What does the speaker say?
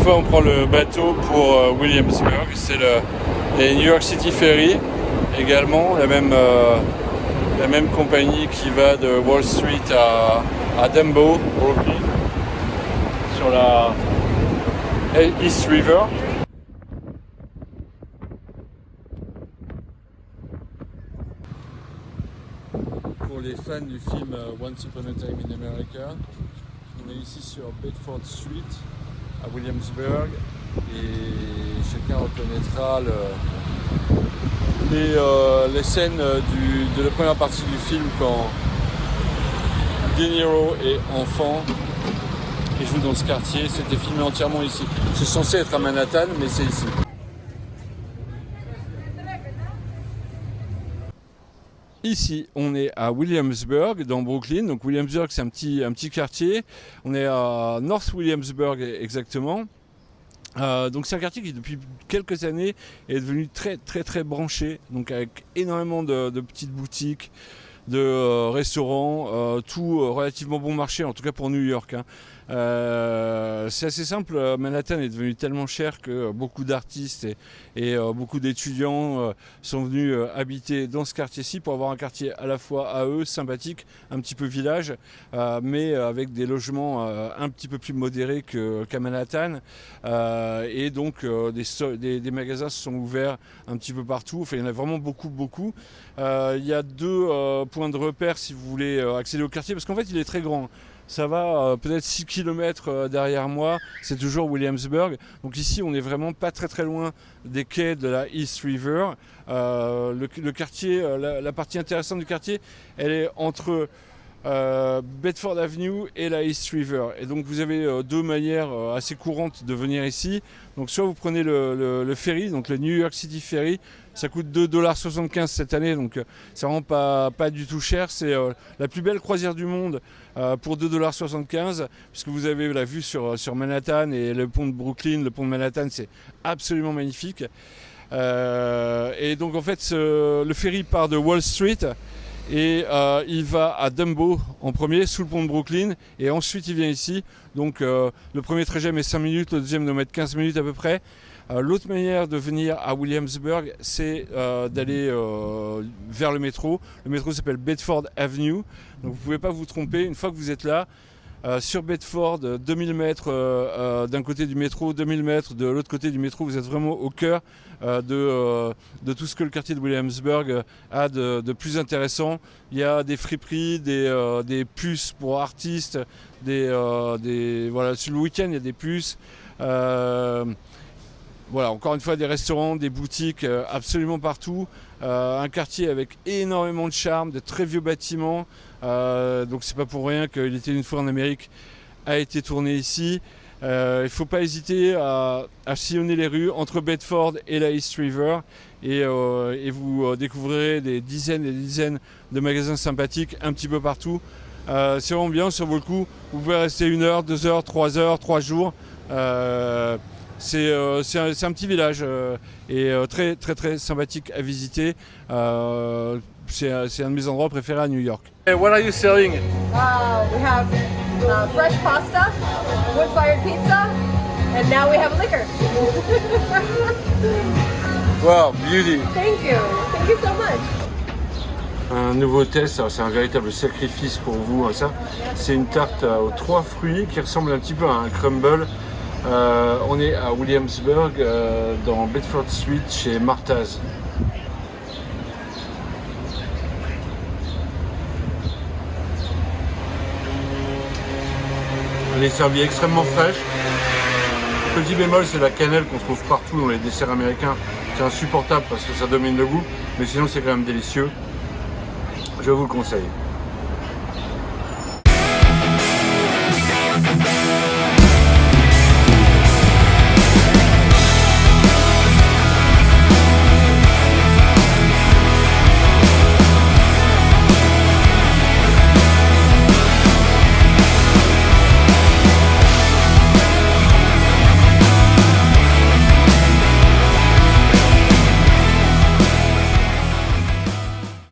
fois on prend le bateau pour Williamsburg, c'est les New York City Ferry également, la même compagnie qui va de Wall Street à Dumbo, Brooklyn, sur la East River. Pour les fans du film Once Upon a Time in America, on est ici sur Bedford Street à Williamsburg et chacun reconnaîtra les scènes de la première partie du film quand De Niro est enfant et joue dans ce quartier. C'était filmé entièrement ici. C'est censé être à Manhattan, mais c'est ici. Ici, on est à Williamsburg, dans Brooklyn. Donc Williamsburg, c'est un petit quartier. On est à North Williamsburg exactement. Donc c'est un quartier qui depuis quelques années est devenu très branché, donc avec énormément de petites boutiques, de restaurants, tout relativement bon marché, en tout cas pour New York. C'est assez simple, Manhattan est devenu tellement cher que beaucoup d'artistes et beaucoup d'étudiants sont venus habiter dans ce quartier-ci pour avoir un quartier à la fois à eux, sympathique, un petit peu village, mais avec des logements un petit peu plus modérés qu'à Manhattan. Et donc des magasins se sont ouverts un petit peu partout, enfin il y en a vraiment beaucoup. Il y a deux points de repère si vous voulez accéder au quartier, parce qu'en fait il est très grand. Ça va peut-être 6 km derrière moi, c'est toujours Williamsburg. Donc ici on est vraiment pas très loin des quais de la East River. Le quartier, la partie intéressante du quartier, elle est entre Bedford Avenue et la East River. Et donc vous avez deux manières assez courantes de venir ici. Donc soit vous prenez le ferry, donc le New York City Ferry, ça coûte 2,75$ cette année, donc c'est vraiment pas du tout cher. C'est la plus belle croisière du monde pour 2,75$, puisque vous avez la vue sur Manhattan et le pont de Brooklyn, le pont de Manhattan, c'est absolument magnifique. Et donc en fait le ferry part de Wall Street et il va à Dumbo en premier, sous le pont de Brooklyn, et ensuite il vient ici. Donc le premier trajet met 5 minutes, le deuxième doit mettre 15 minutes à peu près. L'autre manière de venir à Williamsburg, c'est d'aller vers le métro. Le métro s'appelle Bedford Avenue, donc vous ne pouvez pas vous tromper. Une fois que vous êtes là, sur Bedford, 2000 mètres d'un côté du métro, 2000 mètres de l'autre côté du métro, vous êtes vraiment au cœur de tout ce que le quartier de Williamsburg a de plus intéressant. Il y a des friperies, des puces pour artistes, voilà, sur le week-end il y a des puces. Voilà, encore une fois, des restaurants, des boutiques absolument partout. Un quartier avec énormément de charme, de très vieux bâtiments. Donc c'est pas pour rien qu'il était une fois en Amérique, a été tourné ici. Il ne faut pas hésiter à sillonner les rues entre Bedford et la East River et vous découvrirez des dizaines et des dizaines de magasins sympathiques un petit peu partout. C'est vraiment bien, ça vaut le coup. Vous pouvez rester 1 heure, 2 heures, 3 heures, 3 jours. C'est un petit village et très sympathique à visiter. C'est un de mes endroits préférés à New York. Hey, what are you selling? We have fresh pasta, wood-fired pizza, and now we have liquor. Wow, beauty! Thank you so much. Un nouveau test, c'est un véritable sacrifice pour vous. Ça, c'est une tarte aux 3 fruits qui ressemble un petit peu à un crumble. On est à Williamsburg, dans Bedford Street, chez Martha's. Elle est servie extrêmement fraîche. Petit bémol, c'est la cannelle qu'on trouve partout dans les desserts américains. C'est insupportable parce que ça domine le goût, mais sinon c'est quand même délicieux. Je vous le conseille.